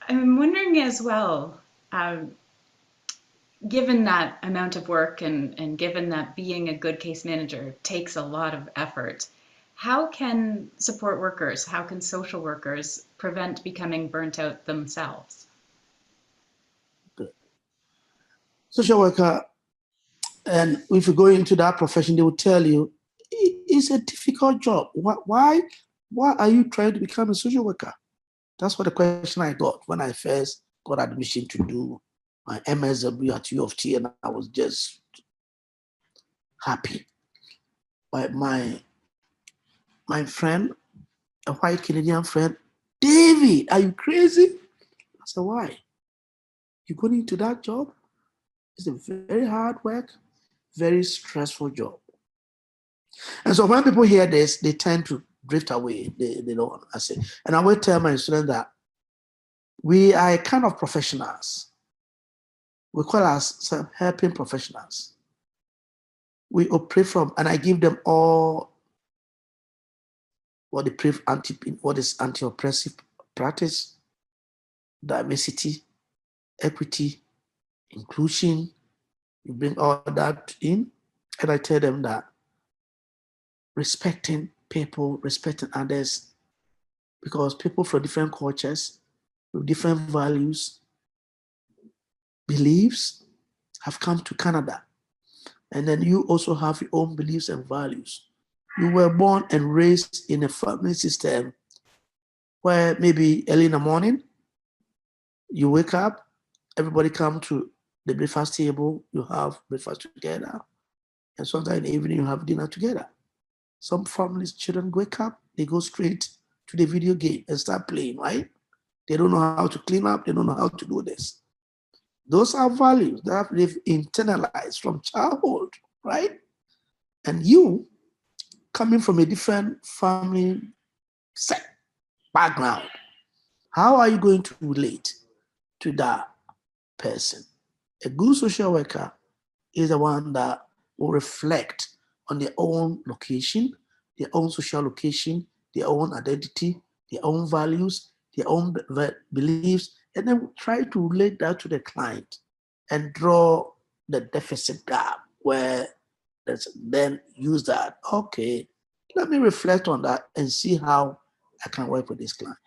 I'm wondering as well, um, given that amount of work and given that being a good case manager takes a lot of effort, how can support workers, how can social workers prevent becoming burnt out themselves? Good. Social worker, and if you go into that profession, they will tell you it's a difficult job. Why are you trying to become a social worker? That's what the question I got when I first got admission to do my MSW at U of T, and I was just happy. But my friend, a white Canadian friend, David, are you crazy? I said, why? You going into that job? It's a very hard work, very stressful job. And so when people hear this, they tend to drift away. They don't, I say. And I will tell my students that we are a kind of professionals. We call ourselves helping professionals. We operate from, and I give them all what is anti-oppressive practice, diversity, equity, inclusion. You bring all that in, and I tell them that respecting people, respecting others, because people from different cultures, with different values, beliefs, have come to Canada. And then you also have your own beliefs and values. You were born and raised in a family system where maybe early in the morning, you wake up, everybody come to the breakfast table, you have breakfast together, and sometimes in the evening you have dinner together. Some families, children wake up, they go straight to the video game and start playing, right? They don't know how to clean up, they don't know how to do this. Those are values that they've internalized from childhood, right? And you, coming from a different family set background, how are you going to relate to that person? A good social worker is the one that will reflect on their own location, their own social location, their own identity, their own values, their own beliefs, and then try to relate that to the client and draw the deficit gap where then use that. Okay, let me reflect on that and see how I can work with this client.